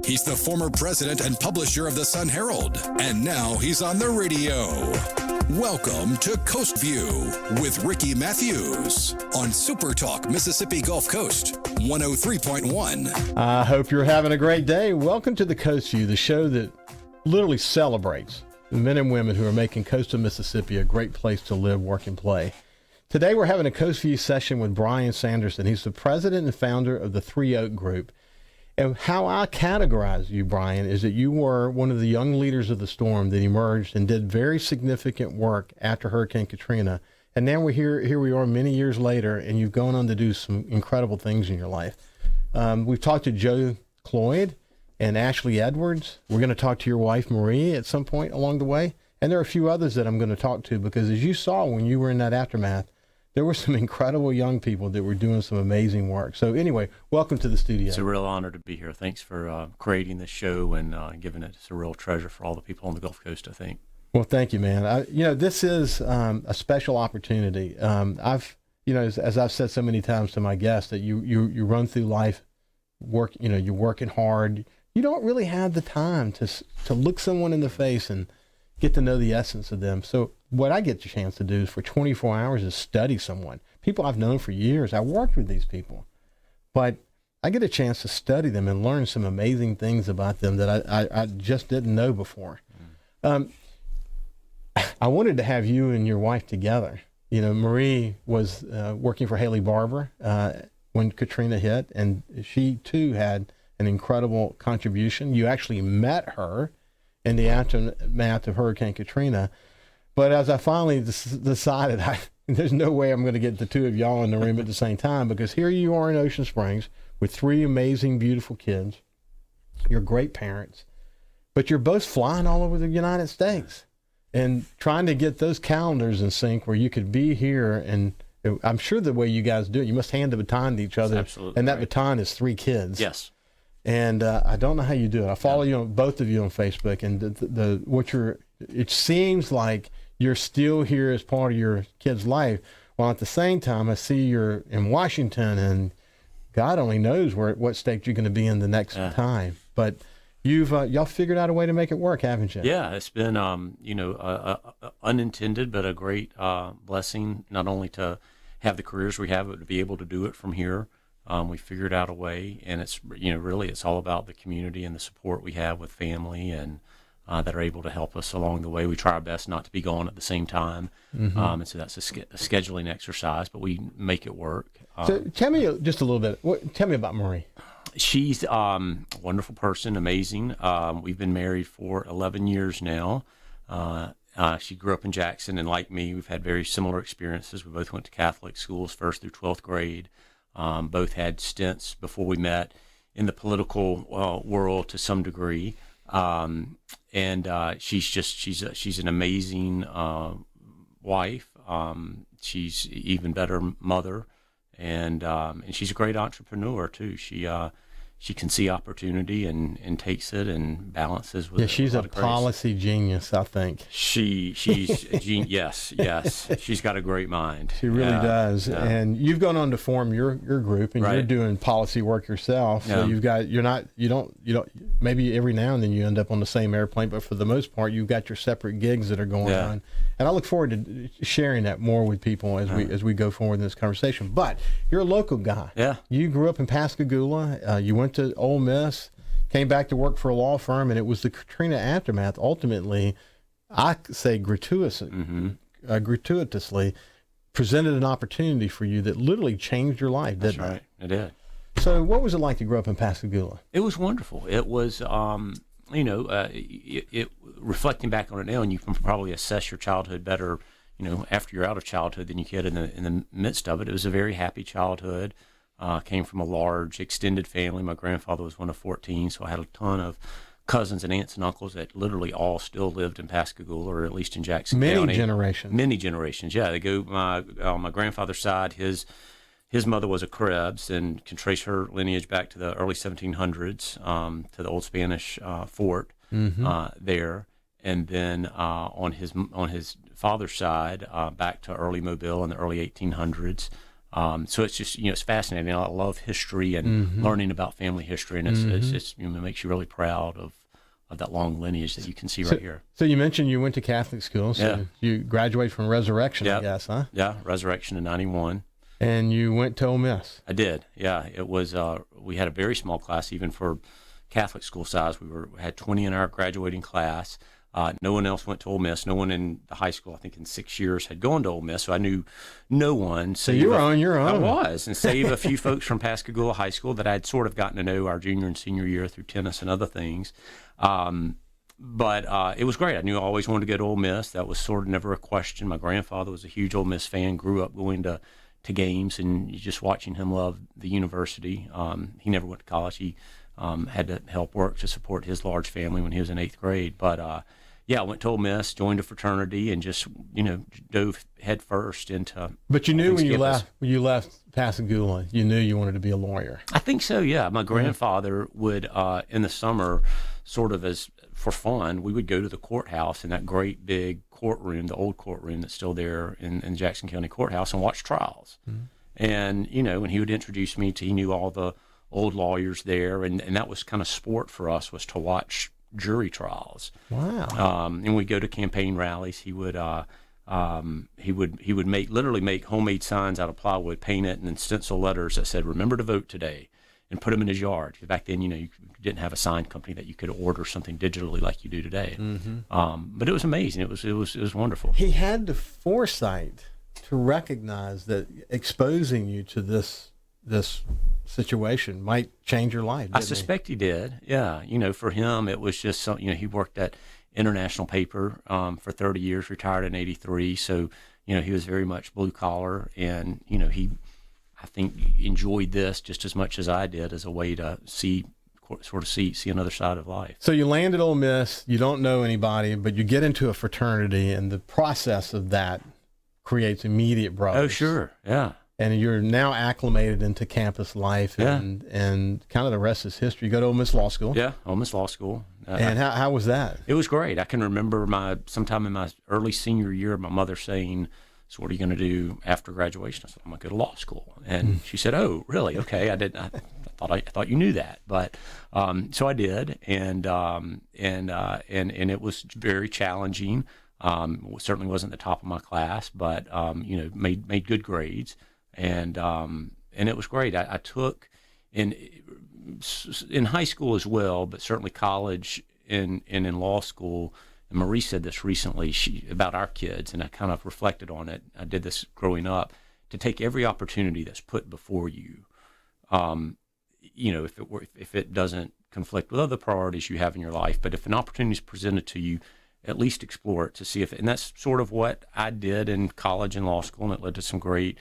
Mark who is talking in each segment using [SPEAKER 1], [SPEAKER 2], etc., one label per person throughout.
[SPEAKER 1] He's the former president and publisher of the Sun Herald, and now he's on the radio. Welcome to Coast Vue with Ricky Mathews on SuperTalk Mississippi Gulf Coast 103.1.
[SPEAKER 2] I hope you're having a great day. Welcome to the Coast Vue, the show that literally celebrates the men and women who are making coastal Mississippi a great place to live, work, and play. Today we're having a Coast Vue session with Brian Sanderson. He's the president and founder of the Three Oak Group. And how I categorize you, Brian, is that you were one of the young leaders of the storm that emerged and did very significant work after Hurricane Katrina. And now here we are many years later, and you've gone on to do some incredible things in your life. We've talked to Joe Cloyd and Ashley Edwards. We're going to talk to your wife, Marie, at some point along the way. And there are a few others that I'm going to talk to because as you saw when you were in that aftermath, there were some incredible young people that were doing some amazing work. So anyway, welcome to the studio.
[SPEAKER 3] It's a real honor to be here. Thanks for creating this show and giving it. It's a real treasure for all the people on the Gulf Coast, I think.
[SPEAKER 2] Well, thank you, man. This is a special opportunity. As I've said so many times to my guests, that you run through life, you're working hard. You don't really have the time to look someone in the face and get to know the essence of them. So what I get the chance to do is for 24 hours is study someone. People I've known for years. I worked with these people. But I get a chance to study them and learn some amazing things about them that I just didn't know before. I wanted to have you and your wife together. Marie was working for Haley Barbour when Katrina hit, and she too had an incredible contribution. You actually met her in the aftermath of Hurricane Katrina. But as I finally decided, there's no way I'm going to get the two of y'all in the room at the same time, because here you are in Ocean Springs with three amazing, beautiful kids. You're great parents, but you're both flying all over the United States and trying to get those calendars in sync where you could be here. And I'm sure the way you guys do it, you must hand the baton to each other.
[SPEAKER 3] Absolutely.
[SPEAKER 2] And that baton is three kids.
[SPEAKER 3] Yes.
[SPEAKER 2] And I don't know how you do it. I follow you, both of you on Facebook, and it seems like you're still here as part of your kid's life, while at the same time I see you're in Washington, and God only knows what state you're going to be in the next time. But y'all figured out a way to make it work, haven't you?
[SPEAKER 3] Yeah, it's been unintended but a great blessing, not only to have the careers we have, but to be able to do it from here. We figured out a way, and it's really it's all about the community and the support we have with family and that are able to help us along the way. We try our best not to be gone at the same time, and so that's a scheduling exercise, but we make it work.
[SPEAKER 2] So tell me just a little bit. Tell me about Marie.
[SPEAKER 3] She's a wonderful person, amazing. We've been married for 11 years now. She grew up in Jackson, and like me, we've had very similar experiences. We both went to Catholic schools, 1st through 12th grade. Both had stints before we met in the political world to some degree, and she's an amazing wife. She's even better mother, and she's a great entrepreneur too. She can see opportunity and takes it and balances with.
[SPEAKER 2] Yeah, she's a policy genius, I think.
[SPEAKER 3] She's a genius. Yes, she's got a great mind.
[SPEAKER 2] She really does. Yeah. And you've gone on to form your group, and you're doing policy work yourself. So you don't. Maybe every now and then you end up on the same airplane, but for the most part, you've got your separate gigs that are going on. And I look forward to sharing that more with people as we go forward in this conversation. But you're a local guy. Yeah. You grew up in Pascagoula. You went to Ole Miss, came back to work for a law firm, and it was the Katrina aftermath. Ultimately, I say gratuitously presented an opportunity for you that literally changed your life, didn't it?
[SPEAKER 3] That's right. It did.
[SPEAKER 2] So what was it like to grow up in Pascagoula?
[SPEAKER 3] It was wonderful. It was, reflecting back on it now, and you can probably assess your childhood better, after you're out of childhood than you could in the midst of it. It was a very happy childhood. Came from a large extended family. My grandfather was one of 14, so I had a ton of cousins and aunts and uncles that literally all still lived in Pascagoula, or at least in Jackson County. Many generations. Yeah, they go. On my grandfather's side, his mother was a Krebs, and can trace her lineage back to the early 1700s, to the old Spanish fort there, and then on his father's side, back to early Mobile in the early 1800s. So it's just, it's fascinating. I love history and learning about family history, and it's just, it makes you really proud of that long lineage that you can see right here.
[SPEAKER 2] So you mentioned you went to Catholic school, so you graduated from Resurrection, I guess, huh?
[SPEAKER 3] Yeah, Resurrection in 91.
[SPEAKER 2] And you went to Ole Miss.
[SPEAKER 3] I did, yeah. It was, we had a very small class, even for Catholic school size. We had 20 in our graduating class. No one else went to Ole Miss. No one in the high school, I think in 6 years, had gone to Ole Miss, so I knew no one.
[SPEAKER 2] So you were on your own.
[SPEAKER 3] I was, and save a few folks from Pascagoula High School that I'd sort of gotten to know our junior and senior year through tennis and other things. But it was great. I knew I always wanted to go to Ole Miss. That was sort of never a question. My grandfather was a huge Ole Miss fan, grew up going to games and just watching him love the university. He never went to college. He had to help work to support his large family when he was in 8th grade. But I went to Ole Miss, joined a fraternity, and just dove headfirst into.
[SPEAKER 2] But you knew when you left Pascagoula, you knew you wanted to be a lawyer.
[SPEAKER 3] I think so. Yeah, my grandfather would in the summer, sort of as for fun, we would go to the courthouse in that great big courtroom, the old courtroom that's still there in Jackson County Courthouse, and watch trials. And and he would introduce me to. He knew all the old lawyers there, and that was kind of sport for us, was to watch jury trials.
[SPEAKER 2] Wow.
[SPEAKER 3] And we'd go to campaign rallies. He would literally make homemade signs out of plywood, paint it, and then stencil letters that said, "Remember to vote today," and put them in his yard. Back then, you didn't have a sign company that you could order something digitally like you do today. But it was amazing. It was wonderful.
[SPEAKER 2] He had the foresight to recognize that exposing you to this situation might change your life.
[SPEAKER 3] I suspect he did. Yeah. For him, it was just something. He worked at International Paper for 30 years, retired in 83. So, he was very much blue collar, and he, I think, enjoyed this just as much as I did as a way to see another side of life.
[SPEAKER 2] So you land at Ole Miss. You don't know anybody, but you get into a fraternity, and the process of that creates immediate brothers.
[SPEAKER 3] Oh, sure. Yeah.
[SPEAKER 2] And you're now acclimated into campus life, and kind of the rest is history. You go to Ole Miss Law School.
[SPEAKER 3] Yeah, Ole Miss Law School.
[SPEAKER 2] And how was that?
[SPEAKER 3] It was great. I can remember sometime in my early senior year, my mother saying, "So what are you going to do after graduation?" I said, "I'm going to go to law school." And she said, "Oh, really? Okay." I thought you knew that, but so I did, and it was very challenging. Certainly wasn't the top of my class, but made good grades. And it was great. I took in high school as well, but certainly college and in law school. And Marie said this recently about our kids, and I kind of reflected on it. I did this growing up, to take every opportunity that's put before you. If it doesn't conflict with other priorities you have in your life, but if an opportunity is presented to you, at least explore it to see and that's sort of what I did in college and law school, and it led to some great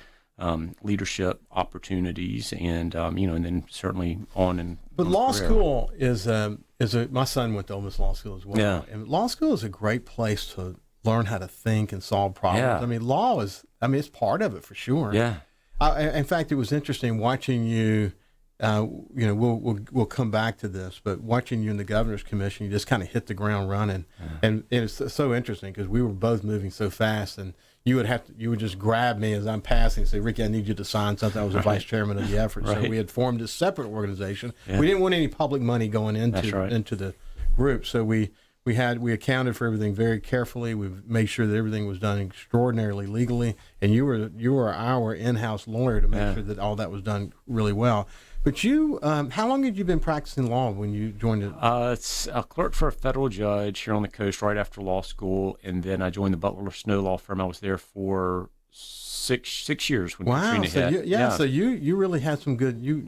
[SPEAKER 3] leadership opportunities, and and then certainly on and.
[SPEAKER 2] But law school is my son went to Ole Miss Law School as well.
[SPEAKER 3] Yeah.
[SPEAKER 2] And law school is a great place to learn how to think and solve problems.
[SPEAKER 3] Yeah.
[SPEAKER 2] I mean, law is. It's part of it for sure.
[SPEAKER 3] Yeah.
[SPEAKER 2] In fact, it was interesting watching you. We'll come back to this, but watching you in the governor's commission, you just kind of hit the ground running, and it's so interesting because we were both moving so fast, and you would just grab me as I'm passing and say, "Ricky, I need you to sign something." I was the vice chairman of the effort, so we had formed a separate organization. Yeah. We didn't want any public money going into the group, so we accounted for everything very carefully. We made sure that everything was done extraordinarily legally, and you were our in-house lawyer to make sure that all that was done really well. But you, how long had you been practicing law when you joined it?
[SPEAKER 3] It's a clerk for a federal judge here on the coast right after law school, and then I joined the Butler Snow Law Firm. I was there for six years when Katrina hit.
[SPEAKER 2] So you really had some good. You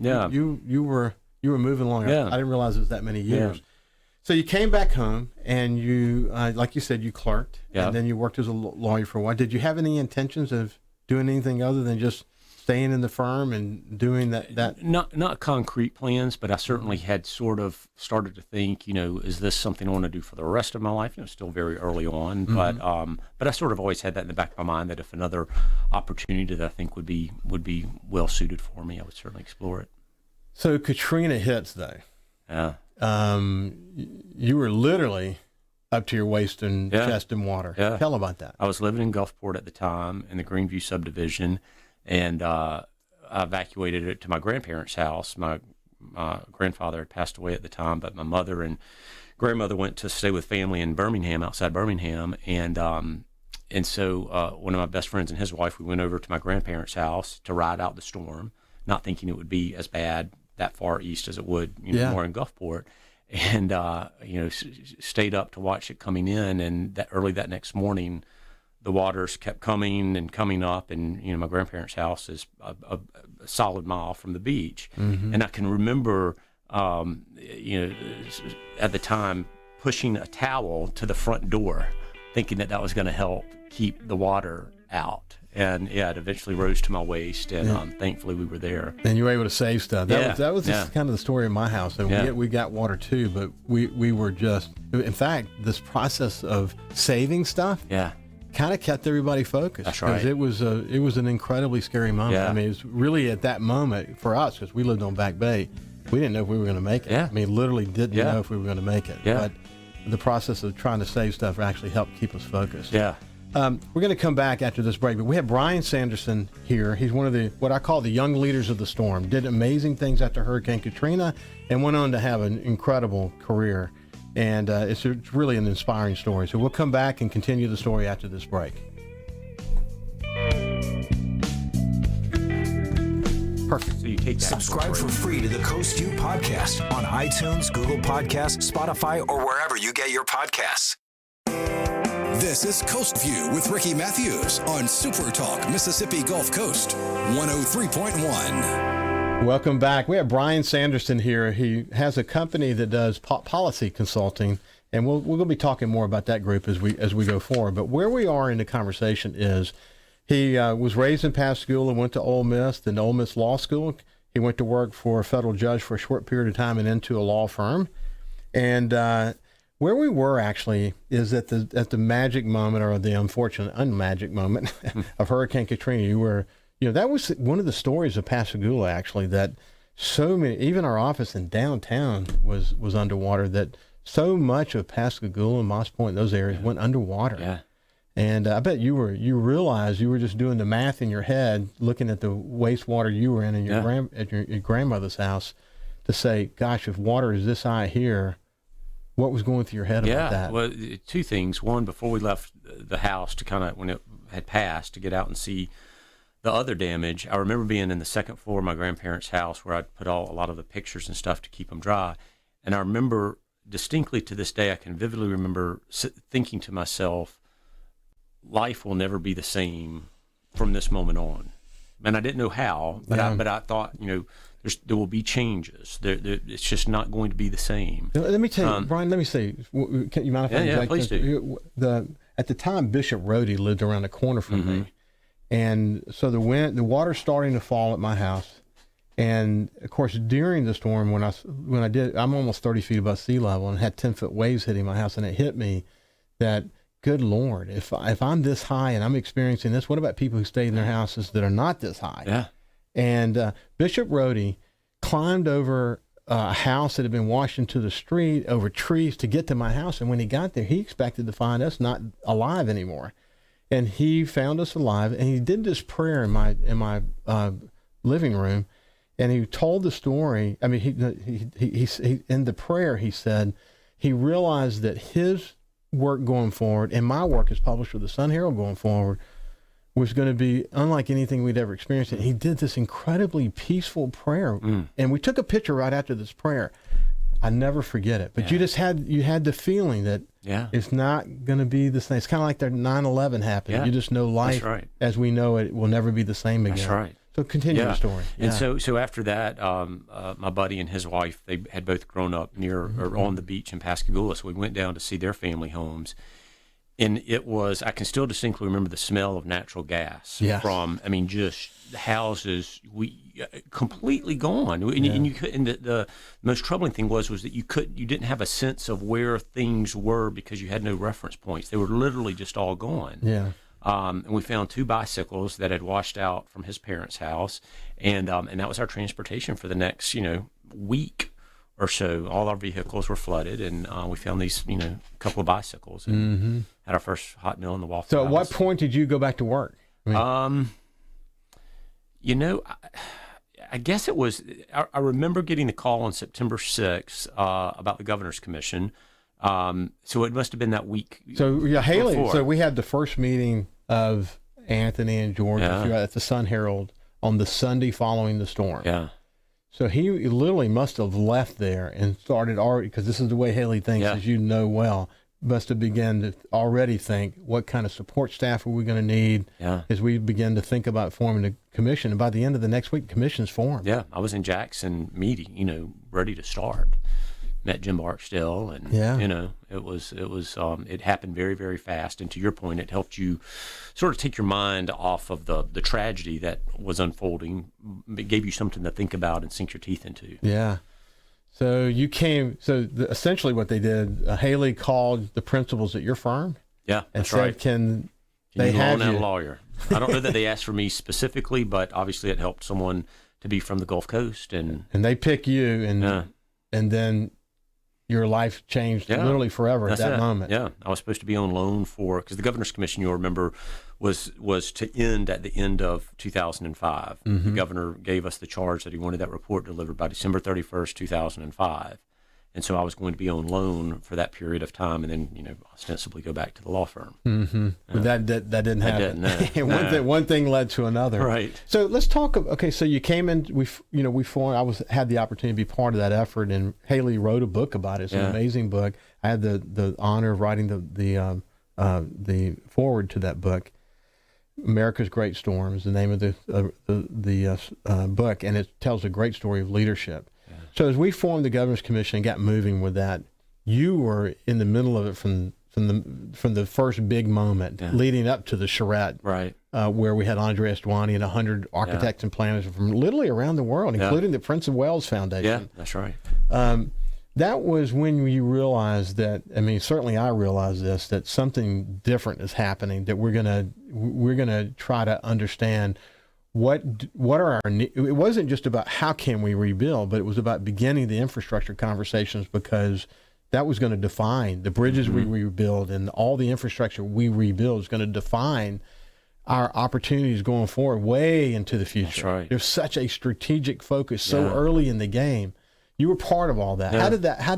[SPEAKER 2] were moving along.
[SPEAKER 3] Yeah.
[SPEAKER 2] I didn't realize it was that many years.
[SPEAKER 3] Yeah.
[SPEAKER 2] So you came back home, and you, like you said, you clerked,
[SPEAKER 3] yeah.
[SPEAKER 2] and then you worked as a lawyer for a while. Did you have any intentions of doing anything other than just staying in the firm and doing that?
[SPEAKER 3] Not concrete plans, but I certainly had sort of started to think, is this something I want to do for the rest of my life? Still very early on, but I sort of always had that in the back of my mind that if another opportunity that I think would be well suited for me, I would certainly explore it.
[SPEAKER 2] So Katrina hits though.
[SPEAKER 3] Yeah.
[SPEAKER 2] You were literally up to your waist in chest in water. Yeah. Tell about that.
[SPEAKER 3] I was living in Gulfport at the time in the Greenview subdivision, and evacuated it to my grandparents' house. My grandfather had passed away at the time, but my mother and grandmother went to stay with family in Birmingham, outside Birmingham, and so one of my best friends and his wife, we went over to my grandparents' house to ride out the storm, not thinking it would be as bad that far east as it would, more in Gulfport, and stayed up to watch it coming in. And that early that next morning, the waters kept coming and coming up, and my grandparents' house is a solid mile from the beach, and I can remember, at the time, pushing a towel to the front door, thinking that was going to help keep the water out. And it eventually rose to my waist, and thankfully we were there. And
[SPEAKER 2] you were able to save stuff. That was just kind of the story of my house. And we got water too, but we were just, in fact, this process of saving stuff kind of kept everybody focused.
[SPEAKER 3] That's right.
[SPEAKER 2] It was an incredibly scary moment.
[SPEAKER 3] Yeah.
[SPEAKER 2] I mean, it was really at that moment for us, because we lived on Back Bay, we didn't know if we were going to make it.
[SPEAKER 3] Yeah.
[SPEAKER 2] I mean, literally didn't know if we were going to make it.
[SPEAKER 3] Yeah.
[SPEAKER 2] But the process of trying to save stuff actually helped keep us focused.
[SPEAKER 3] Yeah.
[SPEAKER 2] We're going to come back after this break, but we have Brian Sanderson here. He's one of what I call the young leaders of the storm. Did amazing things after Hurricane Katrina and went on to have an incredible career. And it's really an inspiring story. So we'll come back and continue the story after this break. Perfect.
[SPEAKER 3] So you take that.
[SPEAKER 4] Subscribe for free to the Coast Vue podcast on iTunes, Google Podcasts, Spotify, or wherever you get your podcasts.
[SPEAKER 1] This is Coast View with Ricky Mathews on SuperTalk Mississippi Gulf Coast 103.1.
[SPEAKER 2] Welcome back. We have Brian Sanderson here. He has a company that does policy consulting, and we're going to be talking more about that group as we go forward. But where we are in the conversation is he was raised in Pascagoula, went to Ole Miss, then Ole Miss Law School. He went to work for a federal judge for a short period of time and into a law firm. And where we were actually is at the magic moment, or the unfortunate unmagic moment of Hurricane Katrina. You were, that was one of the stories of Pascagoula actually, that so many, even our office in downtown was underwater, that so much of Pascagoula and Moss Point, those areas went underwater.
[SPEAKER 3] Yeah.
[SPEAKER 2] And I bet you realized you were just doing the math in your head, looking at the wastewater you were in your your grandmother's house, to say, gosh, if water is this high here, what was going through your head about that?
[SPEAKER 3] Well, two things. One, before we left the house to kind of, when it had passed, to get out and see the other damage, I remember being in the second floor of my grandparents' house where I'd put a lot of the pictures and stuff to keep them dry. And I remember distinctly to this day, I can vividly remember thinking to myself, life will never be the same from this moment on. And I didn't know how, but I thought, there will be changes. It's just not going to be the same.
[SPEAKER 2] Let me tell you, Brian. Let me say, can you mind if I
[SPEAKER 3] interject? Please do.
[SPEAKER 2] At the time, Bishop Rhodey lived around the corner from me, and so the water's starting to fall at my house, and of course during the storm, when I'm almost 30 feet above sea level and had 10-foot waves hitting my house, and it hit me that, good Lord, if I'm this high and I'm experiencing this, what about people who stay in their houses that are not this high?
[SPEAKER 3] Yeah.
[SPEAKER 2] And Bishop Rhodey climbed over a house that had been washed into the street, over trees, to get to my house. And when he got there, he expected to find us not alive anymore. And he found us alive. And he did this prayer in my living room. And he told the story. I mean, he in the prayer, he said he realized that his work going forward and my work as publisher of the Sun Herald going forward was going to be unlike anything we'd ever experienced. And he did this incredibly peaceful prayer. And we took a picture right after this prayer. I never forget it. But you had the feeling that it's not going to be the same. It's kind of like the 9/11 happened.
[SPEAKER 3] Yeah.
[SPEAKER 2] You just know life as we know it will never be the same again.
[SPEAKER 3] That's right.
[SPEAKER 2] So continue the story.
[SPEAKER 3] And so after that, my buddy and his wife, they had both grown up near or on the beach in Pascagoula. So we went down to see their family homes. And it was, I can still distinctly remember the smell of natural gas from, just the houses, completely gone. And you could, and the most troubling thing was that you didn't have a sense of where things were because you had no reference points. They were literally just all gone.
[SPEAKER 2] Yeah.
[SPEAKER 3] And we found 2 bicycles that had washed out from his parents' house, and that was our transportation for the next, week or so. All our vehicles were flooded, and we found these, couple of bicycles, and had our first hot meal in the Waffle House.
[SPEAKER 2] So at what point did you go back to work?
[SPEAKER 3] I guess it was, I remember getting the call on September 6th about the Governor's Commission. So it must have been that week.
[SPEAKER 2] So, yeah, Haley,
[SPEAKER 3] before.
[SPEAKER 2] so we had the first meeting of Anthony and George at the Sun Herald on the Sunday following the storm.
[SPEAKER 3] Yeah.
[SPEAKER 2] So he literally must have left there and started already, because this is the way Haley thinks, as you know well, must have begun to already think, what kind of support staff are we going to need as we begin to think about forming a commission. And by the end of the next week, the commission's formed.
[SPEAKER 3] Yeah, I was in Jackson meeting, ready to start. Met Jim Barksdale, and it happened very, very fast. And to your point, it helped you sort of take your mind off of the tragedy that was unfolding. It gave you something to think about and sink your teeth into.
[SPEAKER 2] Yeah. So you came. So essentially, what they did, Haley called the principals at your firm.
[SPEAKER 3] Yeah,
[SPEAKER 2] and
[SPEAKER 3] that's
[SPEAKER 2] said,
[SPEAKER 3] right.
[SPEAKER 2] Can
[SPEAKER 3] they
[SPEAKER 2] have
[SPEAKER 3] loan
[SPEAKER 2] you?
[SPEAKER 3] out a lawyer? I don't know that they asked for me specifically, but obviously it helped someone to be from the Gulf Coast, and
[SPEAKER 2] they pick you, and then your life changed literally forever at that moment.
[SPEAKER 3] Yeah, I was supposed to be on loan because the Governor's Commission, you'll remember, was to end at the end of 2005. The governor gave us the charge that he wanted that report delivered by December 31st, 2005. And so I was going to be on loan for that period of time, and then ostensibly go back to the law firm.
[SPEAKER 2] But that didn't happen. And one thing led to another.
[SPEAKER 3] Right.
[SPEAKER 2] So let's talk. Okay, so you came in. We formed. had the opportunity to be part of that effort, and Haley wrote a book about it. It's an amazing book. I had the honor of writing the foreword to that book. America's Great Storm is the name of the book, and it tells a great story of leadership. So as we formed the Governor's Commission and got moving with that, you were in the middle of it from the first big moment leading up to the charrette,
[SPEAKER 3] right?
[SPEAKER 2] Where we had Andre Estwani and 100 architects and planners from literally around the world, including the Prince of Wales Foundation.
[SPEAKER 3] Yeah, that's right.
[SPEAKER 2] That was when you realized that. I mean, certainly I realized this, that something different is happening. That we're gonna try to understand. What are our needs? It wasn't just about how can we rebuild, but it was about beginning the infrastructure conversations, because that was going to define the bridges we rebuild, and all the infrastructure we rebuild is going to define our opportunities going forward way into the future.
[SPEAKER 3] That's right.
[SPEAKER 2] There's such a strategic focus so early in the game. You were part of all that.
[SPEAKER 3] Yeah.
[SPEAKER 2] How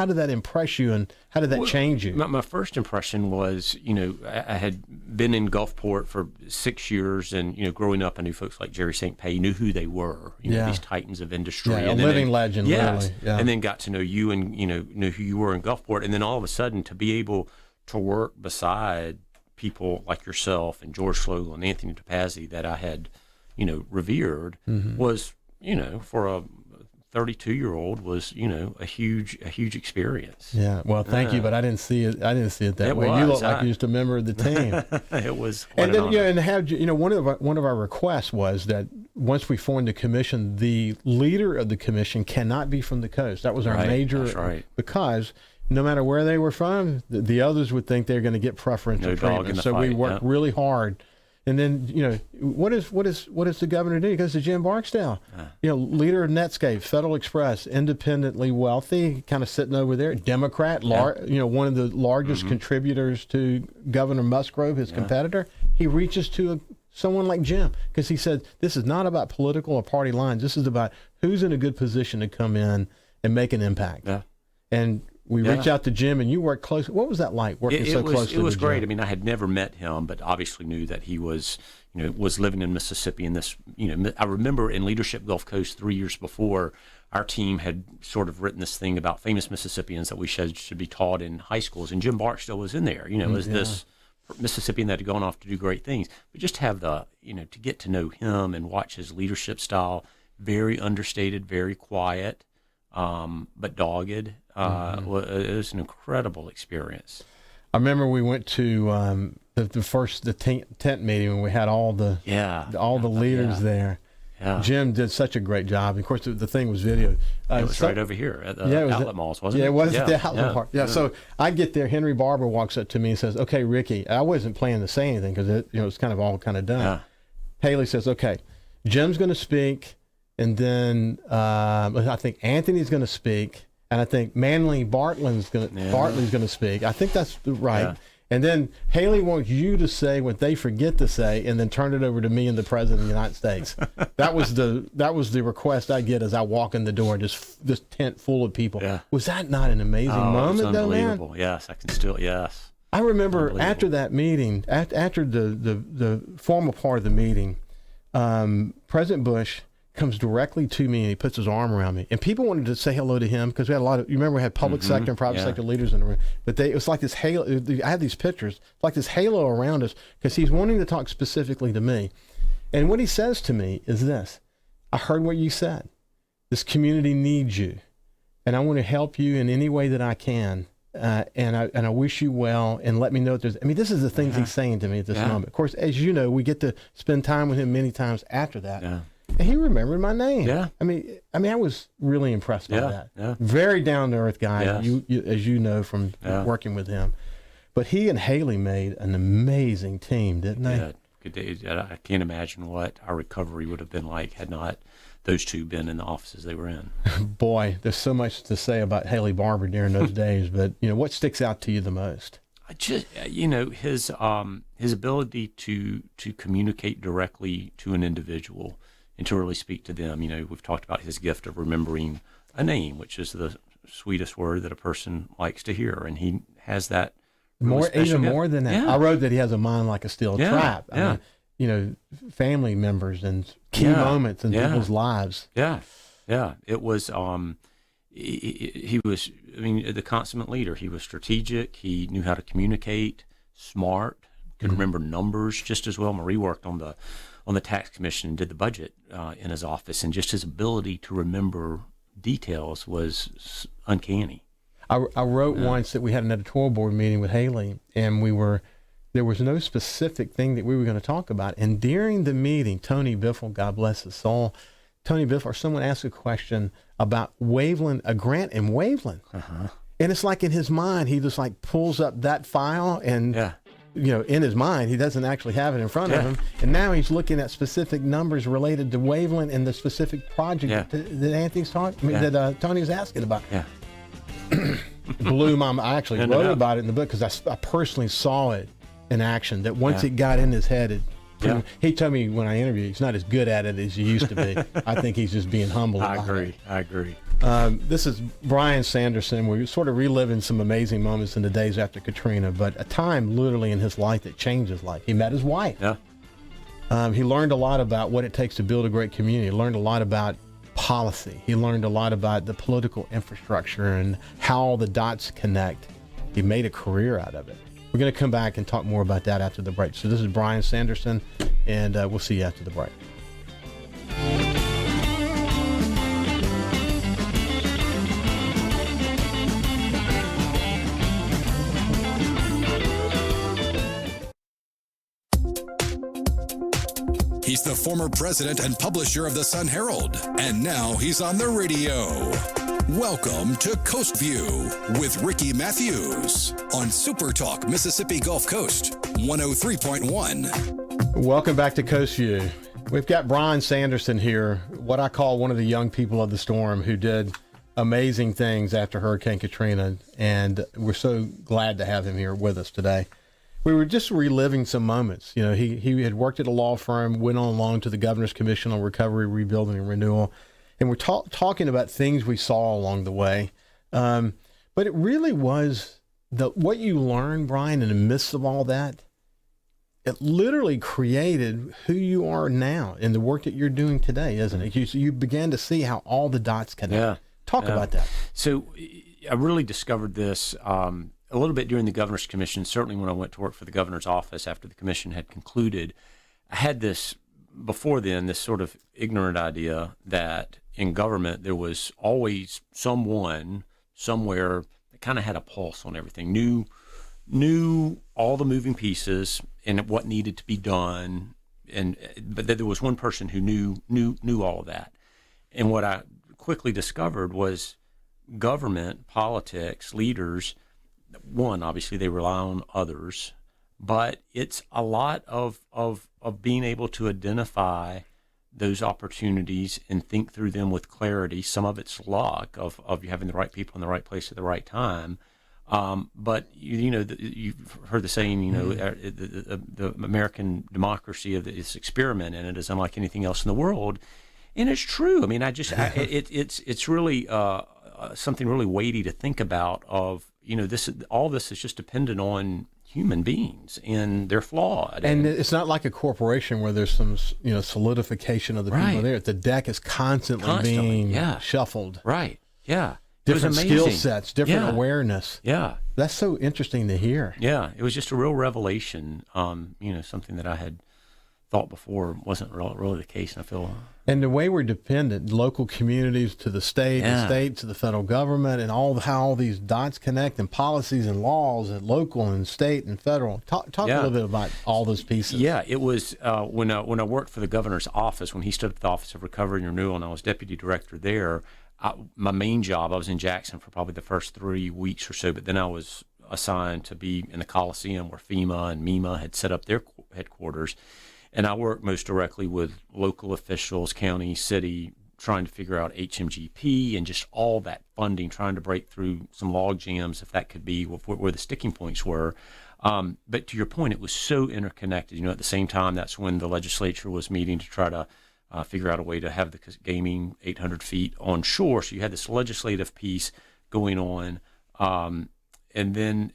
[SPEAKER 2] did that impress you, and how did that change you?
[SPEAKER 3] My first impression was, I had been in Gulfport for 6 years, and growing up, I knew folks like Jerry St. Pé, knew who they were, these titans of industry,
[SPEAKER 2] and a living legend,
[SPEAKER 3] yes,
[SPEAKER 2] literally. Yeah.
[SPEAKER 3] And then got to know you, and knew who you were in Gulfport, and then all of a sudden to be able to work beside people like yourself and George Schlegel and Anthony Topazzi that I had, revered, was, for a 32-year-old was, a huge experience.
[SPEAKER 2] Yeah. Well, thank you, but I didn't see it. That way. You look like you're just a member of the team.
[SPEAKER 3] It was.
[SPEAKER 2] And then, one of our requests was that once we formed the commission, the leader of the commission cannot be from the coast. That was our major. That's right. Because no matter where they were from, the others would think they're going to get preferential treatment. So we worked really hard. And then, what does the governor do? He goes to Jim Barksdale, leader of Netscape, Federal Express, independently wealthy, kind of sitting over there, Democrat, one of the largest contributors to Governor Musgrove, his competitor. He reaches to someone like Jim, because he said, this is not about political or party lines. This is about who's in a good position to come in and make an impact. Yeah. And we reached out to Jim, and you worked close. What was that like, working so closely?
[SPEAKER 3] It was great.
[SPEAKER 2] Jim?
[SPEAKER 3] I mean, I had never met him, but obviously knew that he was, was living in Mississippi. And this, I remember in Leadership Gulf Coast 3 years before, our team had sort of written this thing about famous Mississippians that we should be taught in high schools. And Jim Barksdale was in there, as this Mississippian that had gone off to do great things. But just have the, to get to know him and watch his leadership style, very understated, very quiet, but dogged. It was an incredible experience.
[SPEAKER 2] I remember we went to the tent meeting when we had all the leaders there. Yeah. Jim did such a great job. Of course, the thing was video.
[SPEAKER 3] It was right over here at the outlet malls, wasn't it?
[SPEAKER 2] Yeah, it was at the outlet mall. Yeah. So I get there. Henry Barber walks up to me and says, "Okay, Ricky." I wasn't planning to say anything because it was kind of all kind of done. Yeah. Haley says, "Okay, Jim's going to speak, and then I think Anthony's going to speak." And I think Manley Bartley's going to speak. I think that's right. Yeah. And then Haley wants you to say what they forget to say, and then turn it over to me and the President of the United States. That was the request I get as I walk in the door, just this tent full of people.
[SPEAKER 3] Yeah.
[SPEAKER 2] Was that not an amazing moment,
[SPEAKER 3] it was
[SPEAKER 2] though, man?
[SPEAKER 3] unbelievable. Yes, I can still, yes.
[SPEAKER 2] I remember after that meeting, after the formal part of the meeting, President Bush comes directly to me and he puts his arm around me. And people wanted to say hello to him because we had a lot of, you remember we had public sector and private sector leaders in the room. But it was like this halo, I had these pictures, like this halo around us because he's wanting to talk specifically to me. And what he says to me is this: I heard what you said. This community needs you. And I want to help you in any way that I can. And I wish you well, and let me know if there's, I mean, this is the things he's saying to me at this moment. Of course, as you know, we get to spend time with him many times after that. Yeah. And he remembered my name. Yeah. I mean, I was really impressed by that. Yeah. Very down to earth guy, you, as you know from working with him. But he and Haley made an amazing team, didn't they? Yeah. Good day.
[SPEAKER 3] I can't imagine what our recovery would have been like had not those two been in the offices they were in.
[SPEAKER 2] Boy, there's so much to say about Haley Barber during those days. But what sticks out to you the most?
[SPEAKER 3] Just his ability to communicate directly to an individual and to really speak to them. We've talked about his gift of remembering a name, which is the sweetest word that a person likes to hear, and he has that.
[SPEAKER 2] Even more than that. Yeah. I wrote that he has a mind like a steel trap. I mean, family members and key moments in people's lives.
[SPEAKER 3] Yeah. It was. He was. I mean, the consummate leader. He was strategic. He knew how to communicate. Smart. Could remember numbers just as well. Marie worked on the tax commission and did the budget in his office, and just his ability to remember details was uncanny.
[SPEAKER 2] I wrote once that we had an editorial board meeting with Haley, and there was no specific thing that we were going to talk about. And during the meeting, Tony Biffle, God bless his soul, someone asked a question about Waveland, a grant in Waveland. And it's like in his mind, he just like pulls up that file and, in his mind, he doesn't actually have it in front of him. And now he's looking at specific numbers related to Waveland and the specific project that Anthony's talking, that Tony was asking about. Blew my mind. I actually wrote about it in the book because I personally saw it in action, that once it got in his head, he told me when I interviewed, he's not as good at it as he used to be. I think he's just being humble.
[SPEAKER 3] I agree.
[SPEAKER 2] This is Brian Sanderson. We're sort of reliving some amazing moments in the days after Katrina, but a time literally in his life that changed his life. He met his wife. He learned a lot about what it takes to build a great community. He learned a lot about policy. He learned a lot about the political infrastructure and how all the dots connect. He made a career out of it. We're going to come back and talk more about that after the break. So this is Brian Sanderson, and we'll see you after the break.
[SPEAKER 1] He's the former president and publisher of the Sun Herald, and now he's on the radio. Welcome to Coast View with Ricky Mathews on SuperTalk Mississippi Gulf Coast 103.1.
[SPEAKER 2] Welcome back to Coast View. We've got Brian Sanderson here, what I call one of the young people of the storm who did amazing things after Hurricane Katrina, and we're so glad to have him here with us today. We were just reliving some moments. He had worked at a law firm, went on along to the Governor's Commission on Recovery, Rebuilding, and Renewal. And we're talking about things we saw along the way. But it really was what you learned, Brian, in the midst of all that, it literally created who you are now in the work that you're doing today, isn't it? You began to see how all the dots connect. Talk about that.
[SPEAKER 3] So I really discovered this a little bit during the Governor's Commission, certainly when I went to work for the governor's office after the commission had concluded. I had this, before then, this sort of ignorant idea that in government there was always someone somewhere that kind of had a pulse on everything, knew all the moving pieces and what needed to be done, but that there was one person who knew all of that. And what I quickly discovered was government, politics, leaders, one, obviously they rely on others, but it's a lot of being able to identify those opportunities and think through them with clarity. Some of it's luck of you having the right people in the right place at the right time, But you've heard the saying, the American democracy of this experiment in it is unlike anything else in the world, and it's true. I mean, it's really something really weighty to think about. Of all this is just dependent on human beings, and they're flawed.
[SPEAKER 2] And it's not like a corporation where there's some solidification of the people there. The deck is constantly being shuffled.
[SPEAKER 3] Right. Yeah.
[SPEAKER 2] Different skill sets, different awareness.
[SPEAKER 3] Yeah.
[SPEAKER 2] That's so interesting to hear.
[SPEAKER 3] Yeah. It was just a real revelation, something that I had thought before wasn't really the case. And I feel...
[SPEAKER 2] And the way we're dependent, local communities to the state, the state to the federal government, and how all these dots connect, and policies and laws at local and state and federal. Talk a little bit about all those pieces.
[SPEAKER 3] Yeah, it was when I worked for the governor's office, when he stood up at the Office of Recovery and Renewal, and I was deputy director there. My main job, I was in Jackson for probably the first 3 weeks or so, but then I was assigned to be in the Coliseum where FEMA and MEMA had set up their headquarters. And I worked most directly with local officials, county, city, trying to figure out HMGP and just all that funding, trying to break through some log jams, if that could be where the sticking points were. But to your point, it was so interconnected. At the same time, that's when the legislature was meeting to try to figure out a way to have the gaming 800 feet on shore. So you had this legislative piece going on. And then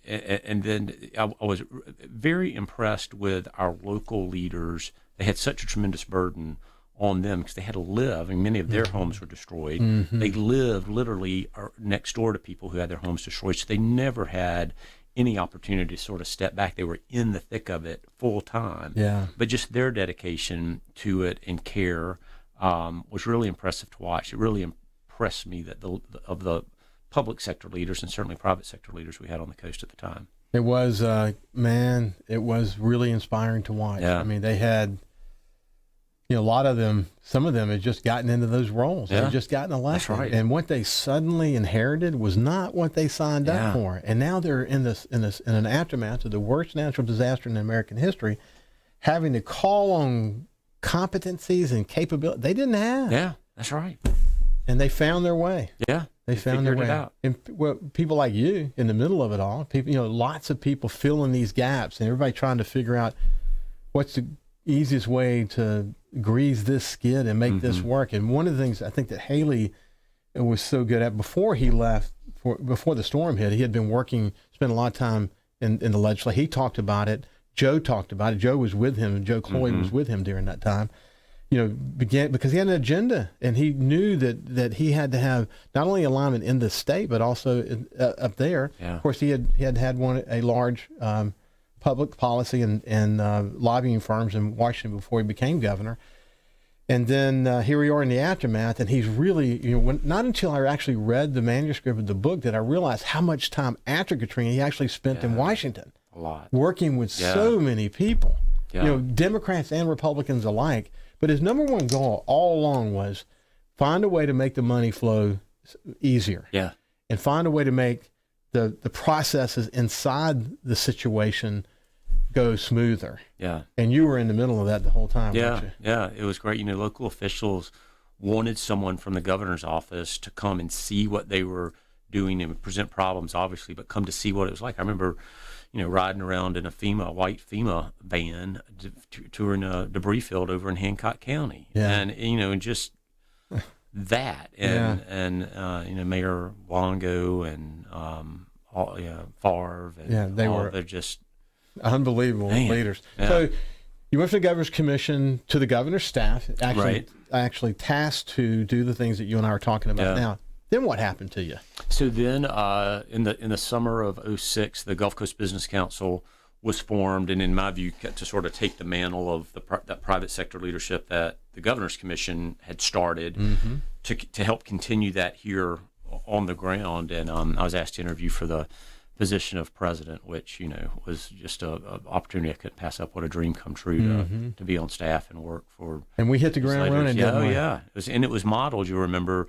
[SPEAKER 3] I was very impressed with our local leaders. They had such a tremendous burden on them because they had to live, and many of their homes were destroyed. Mm-hmm. They lived literally next door to people who had their homes destroyed, so they never had any opportunity to sort of step back. They were in the thick of it full time. Yeah. But just their dedication to it and care was really impressive to watch. It really impressed me that of the public sector leaders and certainly private sector leaders we had on the coast at the time.
[SPEAKER 2] It was, it was really inspiring to watch. Yeah. I mean, they had, a lot of them, some of them had just gotten into those roles. Yeah. They had just gotten elected. That's right. And what they suddenly inherited was not what they signed up for. And now they're in an aftermath of the worst natural disaster in American history, having to call on competencies and capability they didn't have.
[SPEAKER 3] Yeah, that's right.
[SPEAKER 2] And they found their way.
[SPEAKER 3] Yeah.
[SPEAKER 2] They found their way out. And people like you in the middle of it all, people, lots of people filling these gaps and everybody trying to figure out what's the easiest way to grease this skid and make this work. And one of the things I think that Haley was so good at before he left, before the storm hit, he had been spent a lot of time in the legislature. He talked about it. Joe talked about it. Joe was with him, and Joe Cloyd was with him during that time. Because he had an agenda, and he knew that he had to have not only alignment in the state, but also up there. Yeah. Of course, he had a large public policy and lobbying firms in Washington before he became governor. And then here we are in the aftermath, and he's really, not until I actually read the manuscript of the book did I realize how much time after Katrina he actually spent in Washington. A lot. Working with so many people, Democrats and Republicans alike. But his number one goal all along was find a way to make the money flow easier. Yeah. And find a way to make the processes inside the situation go smoother. Yeah. And you were in the middle of that the whole time, weren't you?
[SPEAKER 3] Yeah. It was great. Local officials wanted someone from the governor's office to come and see what they were doing and present problems, obviously, but come to see what it was like. I remember riding around in a white FEMA van, touring a debris field over in Hancock County, and just that, and Mayor Longo and Favre, and they're just
[SPEAKER 2] unbelievable leaders. Yeah. So you went from the governor's commission to the governor's staff, actually tasked to do the things that you and I are talking about now. Then what happened to you?
[SPEAKER 3] So then, in the summer of '06, the Gulf Coast Business Council was formed, and in my view, to sort of take the mantle of that private sector leadership that the Governor's Commission had started to help continue that here on the ground. And I was asked to interview for the position of president, which was just an opportunity I couldn't pass up. What a dream come true to be on staff and work for.
[SPEAKER 2] And we hit the ground running.
[SPEAKER 3] Yeah. It was modeled. You remember.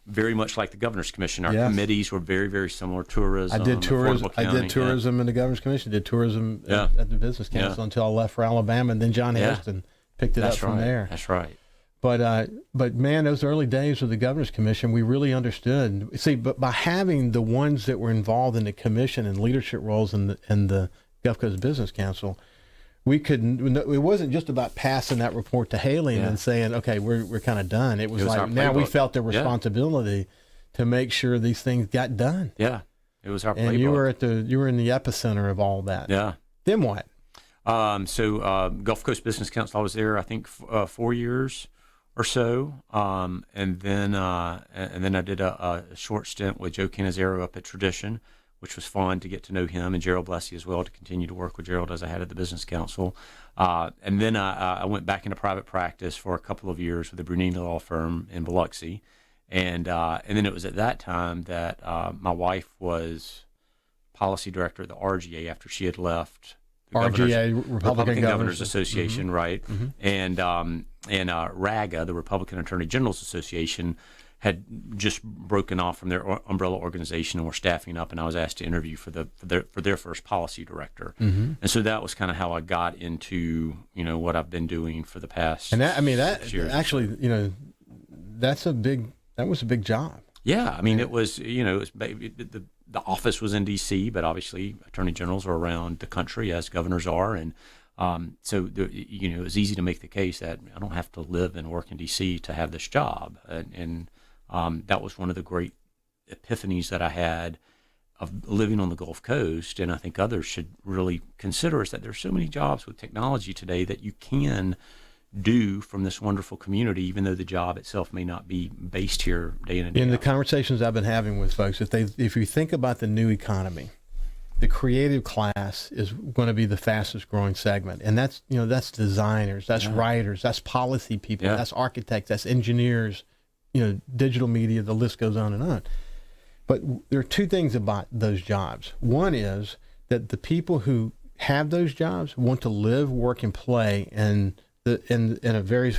[SPEAKER 3] Very much like the Governor's Commission. Our committees were very, very similar. Tourism.
[SPEAKER 2] I did tourism in the Governor's Commission. Did tourism at the Business Council until I left for Alabama, and then John Heston picked it up from there.
[SPEAKER 3] That's right.
[SPEAKER 2] But man, those early days of the Governor's Commission, we really understood. See, but by having the ones that were involved in the commission and leadership roles in the Gulf Coast Business Council, we could. It wasn't just about passing that report to Haley and saying, "Okay, we're kind of done." It was like now we felt the responsibility to make sure these things got done.
[SPEAKER 3] Yeah, it was our playbook.
[SPEAKER 2] And you were in the epicenter of all that.
[SPEAKER 3] Yeah.
[SPEAKER 2] Then what?
[SPEAKER 3] So Gulf Coast Business Council, I was there, I think, 4 years or so, and then I did a short stint with Joe Canizero up at Tradition, which was fun to get to know him, and Gerald Blessey as well, to continue to work with Gerald as I had at the Business Council. And then I went back into private practice for a couple of years with the Brunini Law Firm in Biloxi, and then it was at that time that my wife was policy director at the RGA after she had left.
[SPEAKER 2] RGA, Republican
[SPEAKER 3] Governors Association, right?
[SPEAKER 2] Mm-hmm.
[SPEAKER 3] And RAGA, the Republican Attorney General's Association, had just broken off from their umbrella organization and were staffing up, and I was asked to interview for their first policy director. Mm-hmm. And so that was kind of how I got into what I've been doing for the past. And that
[SPEAKER 2] actually, that was a big job.
[SPEAKER 3] Yeah, I mean, it was the office was in D.C., but obviously attorney generals are around the country, as governors are, and so it was easy to make the case that I don't have to live and work in D.C. to have this job, and that was one of the great epiphanies that I had of living on the Gulf Coast, and I think others should really consider, is that there's so many jobs with technology today that you can do from this wonderful community, even though the job itself may not be based here day in and day out.
[SPEAKER 2] In the conversations I've been having with folks, if you think about the new economy, the creative class is going to be the fastest growing segment, and that's designers, that's writers, that's policy people, that's architects, that's engineers, digital media. The list goes on and on. But there are two things about those jobs. One is that the people who have those jobs want to live, work, and play in a very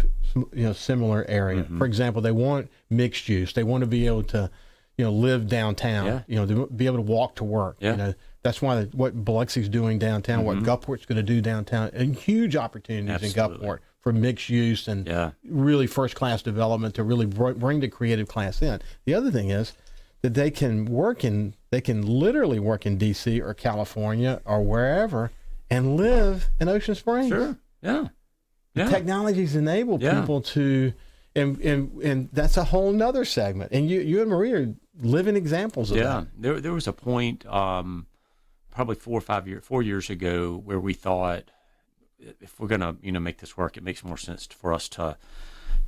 [SPEAKER 2] similar area. Mm-hmm. For example, they want mixed use. They want to be able to live downtown. To be able to walk to work. Yeah. That's why what Biloxi's doing downtown, what Gulfport's going to do downtown, and huge opportunities in Gulfport for mixed use and really first class development to really bring the creative class in. The other thing is that they can literally work in DC or California or wherever and live in Ocean Springs.
[SPEAKER 3] Sure. Yeah.
[SPEAKER 2] Technology's enabled people to, and that's a whole nother segment. And you and Maria are living examples of that.
[SPEAKER 3] Yeah, there was a point, probably 4 years ago, where we thought, if we're gonna make this work, it makes more sense for us to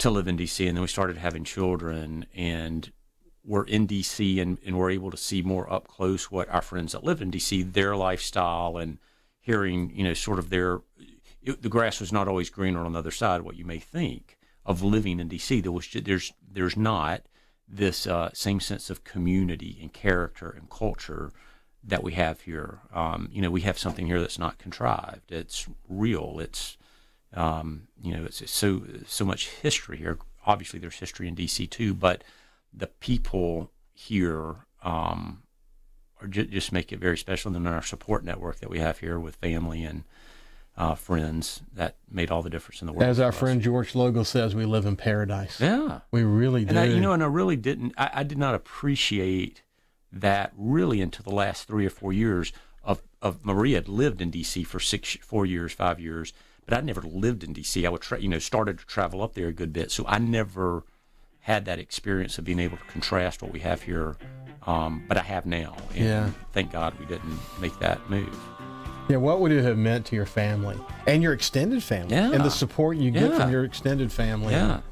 [SPEAKER 3] live in DC. And then we started having children, and we're in DC, and we're able to see more up close what our friends that live in DC, their lifestyle, and hearing sort of their. The grass was not always greener on the other side, what you may think of living in D.C. There's not this same sense of community and character and culture that we have here. We have something here that's not contrived. It's real. It's it's so much history here. Obviously, there's history in D.C. too, but the people here just make it very special. And then our support network that we have here with family and friends, that made all the difference in the world.
[SPEAKER 2] As our friend George Logal says, we live in paradise.
[SPEAKER 3] Yeah,
[SPEAKER 2] we really do.
[SPEAKER 3] And I really didn't. I did not appreciate that really until the last 3 or 4 years of Maria had lived in D.C. for 4 years, 5 years, but I'd never lived in D.C. I would started to travel up there a good bit, so I never had that experience of being able to contrast what we have here. But I have now, and thank God we didn't make that move.
[SPEAKER 2] Yeah, what would it have meant to your family and your extended family and the support you get from your extended family?
[SPEAKER 3] Yeah.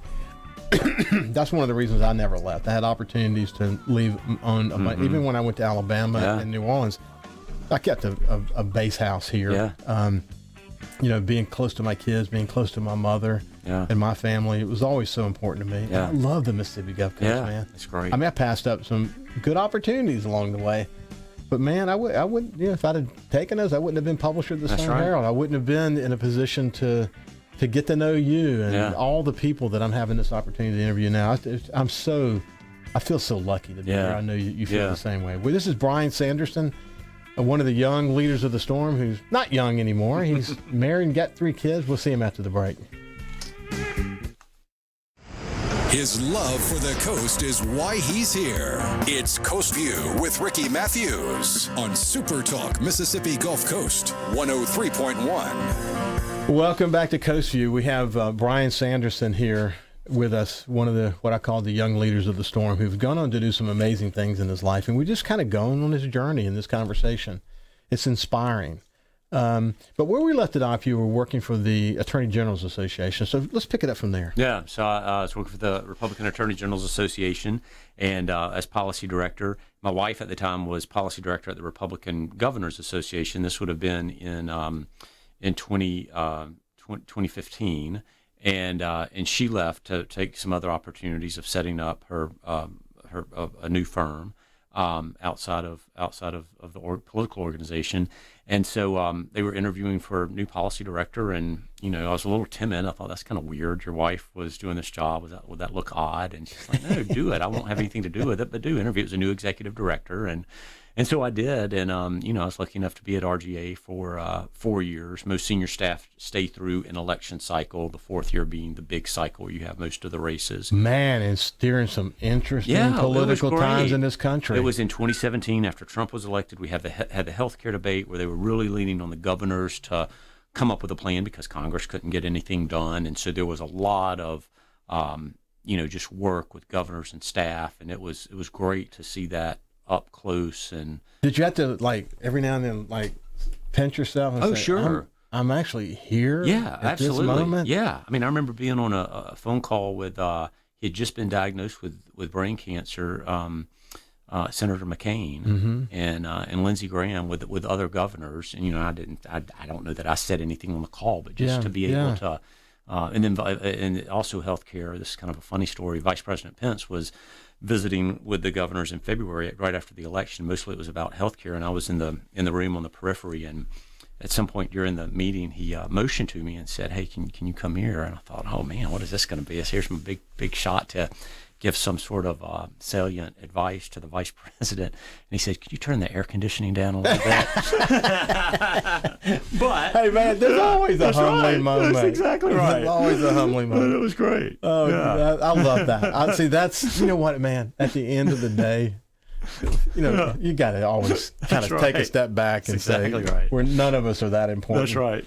[SPEAKER 2] That's one of the reasons I never left. I had opportunities to leave on, even when I went to Alabama and New Orleans, I kept a base house here. Yeah. Being close to my kids, being close to my mother and my family, it was always so important to me. Yeah. I love the Mississippi Gulf Coast, man.
[SPEAKER 3] It's great.
[SPEAKER 2] I mean, I passed up some good opportunities along the way. But man, I would, if I'd have taken those, I wouldn't have been publisher of the Sun Herald. I wouldn't have been in a position to get to know you and all the people that I'm having this opportunity to interview now. I feel so lucky to be here. I know you feel the same way. Well, this is Brian Sanderson, one of the young leaders of the storm, who's not young anymore. He's married and got 3 kids. We'll see him after the break.
[SPEAKER 1] His love for the coast is why he's here. It's Coast View with Ricky Mathews on SuperTalk Mississippi Gulf Coast 103.1.
[SPEAKER 2] Welcome back to Coast View. We have Brian Sanderson here with us, one of the what I call the young leaders of the storm, who've gone on to do some amazing things in his life, and we're just kind of going on his journey in this conversation. It's inspiring. But where we left it off, you were working for the Attorney General's Association. So let's pick it up from there.
[SPEAKER 3] Yeah, so I was working for the Republican Attorney General's Association, and as policy director. My wife at the time was policy director at the Republican Governors Association. This would have been in 2015, and she left to take some other opportunities of setting up her a new firm outside of the political organization. And so they were interviewing for a new policy director, and I was a little timid. I thought, that's kind of weird. Your wife was doing this job. Would that look odd? And she's like, no, do it. I won't have anything to do with it, but do interview. It was a new executive director, and so I did. And I was lucky enough to be at RGA for 4 years. Most senior staff stay through an election cycle. The fourth year being the big cycle where you have most of the races.
[SPEAKER 2] Man, and steering some interesting political times in this country.
[SPEAKER 3] It was in 2017 after Trump was elected. We had the healthcare debate where they were really leaning on the governors to come up with a plan because Congress couldn't get anything done, and so there was a lot of just work with governors and staff, and it was great to see that up close. And
[SPEAKER 2] did you have to every now and then pinch yourself and say,
[SPEAKER 3] sure,
[SPEAKER 2] I'm actually here?
[SPEAKER 3] Yeah,
[SPEAKER 2] at
[SPEAKER 3] absolutely.
[SPEAKER 2] This moment?
[SPEAKER 3] Yeah, I mean, I remember being on a phone call with he had just been diagnosed with brain cancer. Senator McCain and Lindsey Graham with other governors, and I don't know that I said anything on the call, but just to be able to, and also healthcare. This is kind of a funny story. Vice President Pence was visiting with the governors in February, right after the election. Mostly it was about healthcare, and I was in the room on the periphery, and at some point during the meeting, he motioned to me and said, "Hey, can you come here?" And I thought, "Oh man, what is this going to be? Here's my big shot to give some sort of salient advice to the vice president." And he said, "Could you turn the air conditioning down a little bit?" But
[SPEAKER 2] hey man, there's always a humbling moment.
[SPEAKER 3] That's exactly right.
[SPEAKER 2] There's always a humbling moment.
[SPEAKER 3] It was great.
[SPEAKER 2] Oh, yeah. I love that. I see. That's what, man. At the end of the day, you got to always kind of take a step back and say,
[SPEAKER 3] right.
[SPEAKER 2] We're none of us are that important.
[SPEAKER 3] That's right.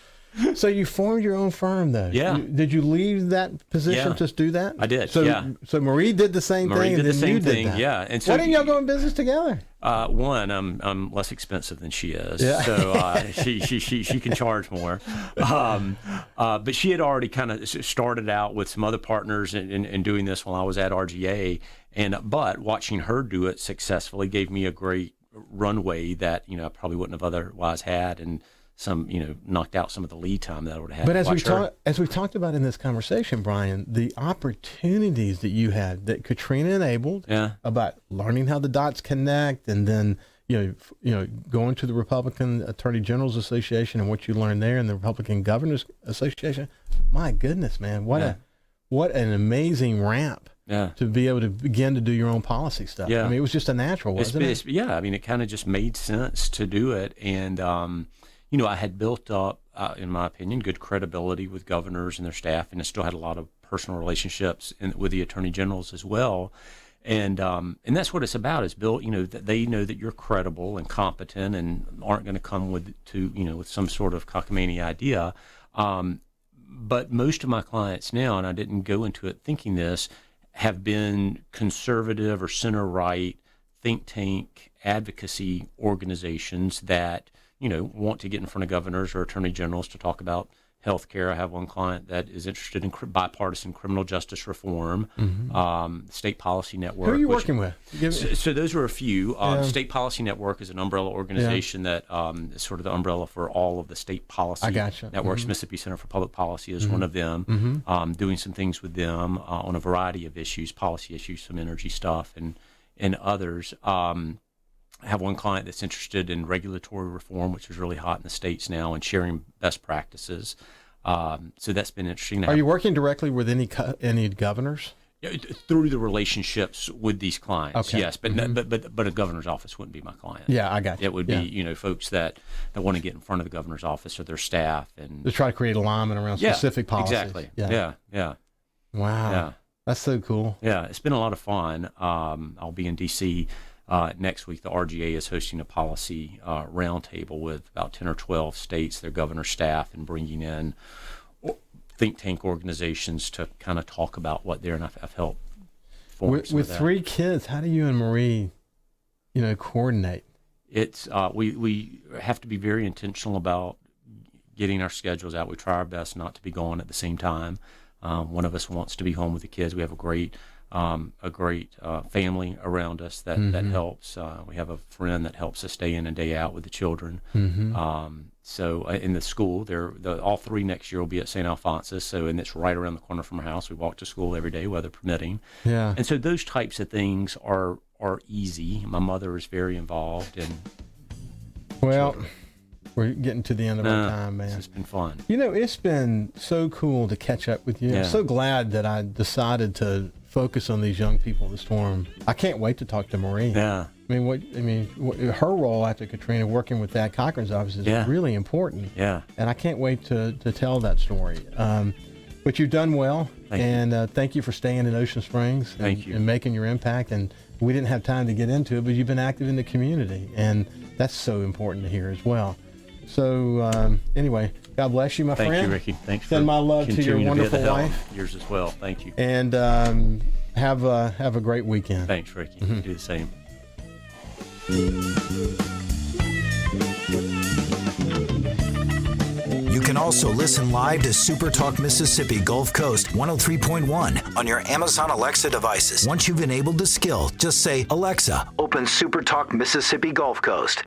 [SPEAKER 2] So you formed your own firm, though.
[SPEAKER 3] Yeah.
[SPEAKER 2] Did you leave that position to do that?
[SPEAKER 3] I did.
[SPEAKER 2] So Marie did the same thing.
[SPEAKER 3] Marie did the same
[SPEAKER 2] thing.
[SPEAKER 3] Yeah. And so
[SPEAKER 2] why didn't y'all go in business together?
[SPEAKER 3] One, I'm less expensive than she is, so she can charge more. But she had already kind of started out with some other partners and doing this while I was at RGA, but watching her do it successfully gave me a great runway that I probably wouldn't have otherwise had, and some knocked out some of the lead time that I would have had.
[SPEAKER 2] But as we've talked about in this conversation, Brian, the opportunities that you had that Katrina enabled about learning how the dots connect, and then going to the Republican Attorney General's Association and what you learned there, and the Republican Governors Association. My goodness, man, what an amazing ramp.
[SPEAKER 3] Yeah.
[SPEAKER 2] To be able to begin to do your own policy stuff.
[SPEAKER 3] Yeah.
[SPEAKER 2] I mean, it was just a natural, wasn't it?
[SPEAKER 3] Yeah, I mean, it kind of just made sense to do it, and I had built up, in my opinion, good credibility with governors and their staff, and I still had a lot of personal relationships with the attorney generals as well. And that's what it's about, is build, that they know that you're credible and competent and aren't going to come with some sort of cockamamie idea. But most of my clients now, and I didn't go into it thinking this, have been conservative or center-right think tank advocacy organizations that want to get in front of governors or attorney generals to talk about health care. I have one client that is interested in bipartisan criminal justice reform, State Policy Network.
[SPEAKER 2] Who are you working with?
[SPEAKER 3] So those are a few. State Policy Network is an umbrella organization that is sort of the umbrella for all of the state policy networks. Mississippi Center for Public Policy is one of them, doing some things with them on a variety of issues, policy issues, some energy stuff, and others. I have one client that's interested in regulatory reform, which is really hot in the States now, and sharing best practices. So that's been interesting.
[SPEAKER 2] Are you working directly with any governors?
[SPEAKER 3] Through the relationships with these clients, yes, but but a governor's office wouldn't be my client.
[SPEAKER 2] Yeah, I got you.
[SPEAKER 3] It would be folks that want to get in front of the governor's office or their staff and
[SPEAKER 2] to try to create alignment around specific policies.
[SPEAKER 3] Exactly. Yeah.
[SPEAKER 2] Wow.
[SPEAKER 3] Yeah.
[SPEAKER 2] That's so cool.
[SPEAKER 3] Yeah, it's been a lot of fun. I'll be in D.C. Next week. The RGA is hosting a policy roundtable with about 10 or 12 states, their governor staff, and bringing in think tank organizations to kind of talk about what they're, and I've helped form
[SPEAKER 2] with 3 kids. How do you and Marie, coordinate?
[SPEAKER 3] It's we have to be very intentional about getting our schedules out. We try our best not to be gone at the same time. One of us wants to be home with the kids. We have a great family around us that helps. We have a friend that helps us day in and day out with the children. So in the school, all 3 next year will be at St. Alphonsus. And it's right around the corner from our house. We walk to school every day, weather permitting.
[SPEAKER 2] Yeah.
[SPEAKER 3] And so those types of things are easy. My mother is very involved in.
[SPEAKER 2] Well, we're getting to the end of our time, man.
[SPEAKER 3] It's been fun.
[SPEAKER 2] It's been so cool to catch up with you.
[SPEAKER 3] Yeah.
[SPEAKER 2] I'm so glad that I decided to focus on these young people in the storm. I can't wait to talk to Marie.
[SPEAKER 3] Yeah.
[SPEAKER 2] Her role after Katrina, working with Thad Cochran's office, is really important.
[SPEAKER 3] Yeah.
[SPEAKER 2] And I can't wait to tell that story. But you've done well, thank you for staying in Ocean Springs and making your impact. And we didn't have time to get into it, but you've been active in the community, and that's so important to hear as well. So anyway, God bless you, my friend.
[SPEAKER 3] Thank you, Ricky. Thanks
[SPEAKER 2] Send
[SPEAKER 3] for
[SPEAKER 2] my love to your wonderful wife.
[SPEAKER 3] Yours as well. Thank you.
[SPEAKER 2] And have a great weekend.
[SPEAKER 3] Thanks, Ricky. You do the same.
[SPEAKER 4] You can also listen live to SuperTalk Mississippi Gulf Coast 103.1 on your Amazon Alexa devices. Once you've enabled the skill, just say, Alexa, open SuperTalk Mississippi Gulf Coast.